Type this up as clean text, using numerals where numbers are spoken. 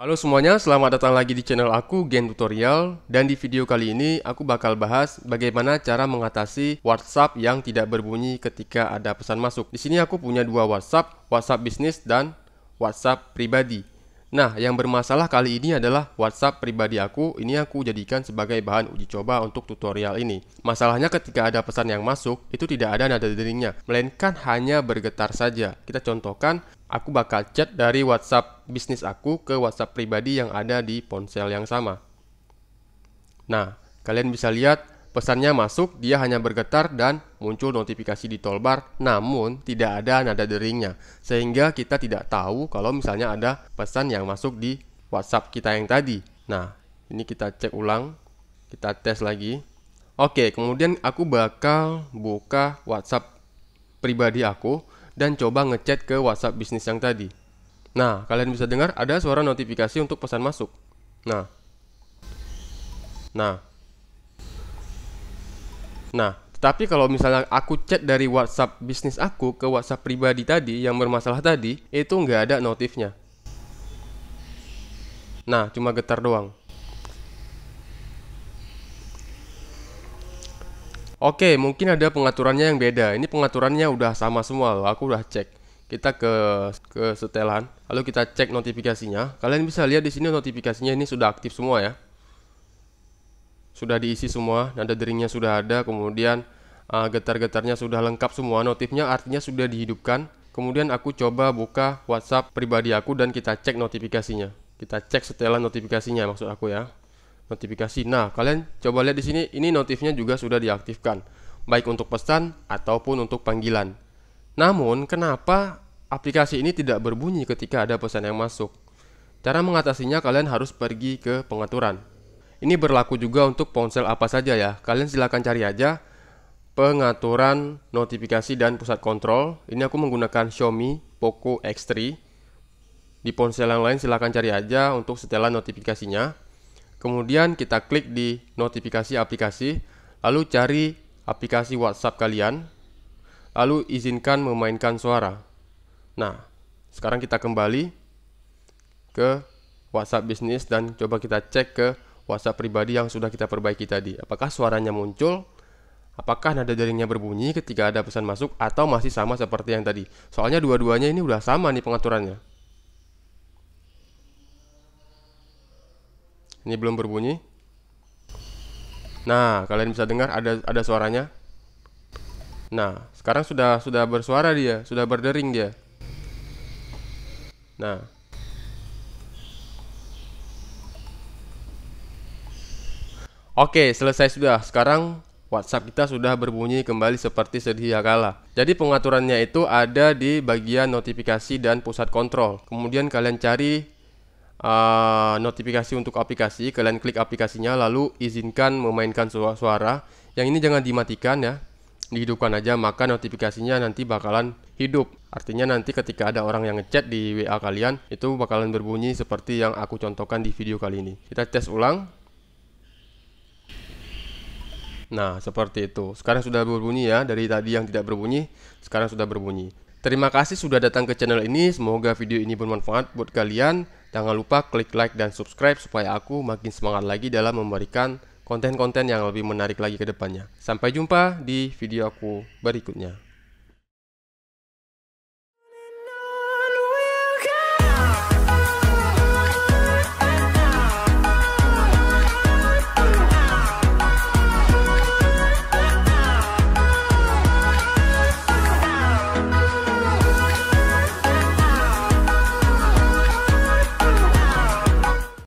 Halo semuanya, selamat datang lagi di channel aku, Gen Tutorial. Dan di video kali ini aku bakal bahas bagaimana cara mengatasi WhatsApp yang tidak berbunyi ketika ada pesan masuk. Di sini aku punya dua WhatsApp, WhatsApp bisnis dan WhatsApp pribadi. Nah, yang bermasalah kali ini adalah WhatsApp pribadi aku. Ini aku jadikan sebagai bahan uji coba untuk tutorial ini. Masalahnya ketika ada pesan yang masuk, itu tidak ada nada deringnya, melainkan hanya bergetar saja. Kita contohkan, aku bakal chat dari WhatsApp bisnis aku ke WhatsApp pribadi yang ada di ponsel yang sama. Nah, kalian bisa lihat pesannya masuk, dia hanya bergetar dan muncul notifikasi di toolbar, namun tidak ada nada deringnya. Sehingga kita tidak tahu kalau misalnya ada pesan yang masuk di WhatsApp kita yang tadi. Nah, ini kita cek ulang, kita tes lagi. Oke, kemudian aku bakal buka WhatsApp pribadi aku dan coba ngechat ke WhatsApp bisnis yang tadi. Nah, kalian bisa dengar ada suara notifikasi untuk pesan masuk. Nah, tetapi kalau misalnya aku chat dari WhatsApp bisnis aku ke WhatsApp pribadi tadi yang bermasalah tadi, itu nggak ada notifnya. Nah, cuma getar doang. Oke, mungkin ada pengaturannya yang beda. Ini pengaturannya udah sama semua loh. Aku udah cek. Kita ke setelan, lalu kita cek notifikasinya. Kalian bisa lihat di sini notifikasinya ini sudah aktif semua ya. Sudah diisi semua, nada deringnya sudah ada, kemudian getar-getarnya sudah lengkap semua, notifnya artinya sudah dihidupkan. Kemudian aku coba buka WhatsApp pribadi aku dan kita cek notifikasinya. Kita cek setelan notifikasinya maksud aku ya. Notifikasi. Nah, kalian coba lihat di sini, ini notifnya juga sudah diaktifkan, baik untuk pesan ataupun untuk panggilan. Namun, kenapa aplikasi ini tidak berbunyi ketika ada pesan yang masuk? Cara mengatasinya kalian harus pergi ke pengaturan. Ini berlaku juga untuk ponsel apa saja ya. Kalian silahkan cari aja pengaturan notifikasi dan pusat kontrol. Ini aku menggunakan Xiaomi Poco X3. Di ponsel yang lain silahkan cari aja untuk setelan notifikasinya. Kemudian kita klik di notifikasi aplikasi, lalu cari aplikasi WhatsApp kalian, lalu izinkan memainkan suara. Nah, sekarang kita kembali ke WhatsApp bisnis dan coba kita cek ke WhatsApp pribadi yang sudah kita perbaiki tadi. Apakah suaranya muncul? Apakah nada deringnya berbunyi ketika ada pesan masuk atau masih sama seperti yang tadi? Soalnya dua-duanya ini udah sama nih pengaturannya. Ini belum berbunyi. Nah, kalian bisa dengar ada suaranya. Nah, sekarang sudah bersuara dia, sudah berdering dia. Nah, oke, selesai sudah. Sekarang WhatsApp kita sudah berbunyi kembali seperti sedia kala. Jadi pengaturannya itu ada di bagian notifikasi dan pusat kontrol. Kemudian kalian cari notifikasi untuk aplikasi. Kalian klik aplikasinya, lalu izinkan memainkan suara. Yang ini jangan dimatikan ya, dihidupkan aja, maka notifikasinya nanti bakalan hidup. Artinya nanti ketika ada orang yang ngechat di WA kalian, itu bakalan berbunyi seperti yang aku contohkan di video kali ini. Kita tes ulang. Nah, seperti itu. Sekarang sudah berbunyi ya. Dari tadi yang tidak berbunyi, sekarang sudah berbunyi. Terima kasih sudah datang ke channel ini. Semoga video ini bermanfaat buat kalian. Jangan lupa klik like dan subscribe supaya aku makin semangat lagi dalam memberikan konten-konten yang lebih menarik lagi ke depannya. Sampai jumpa di video aku berikutnya.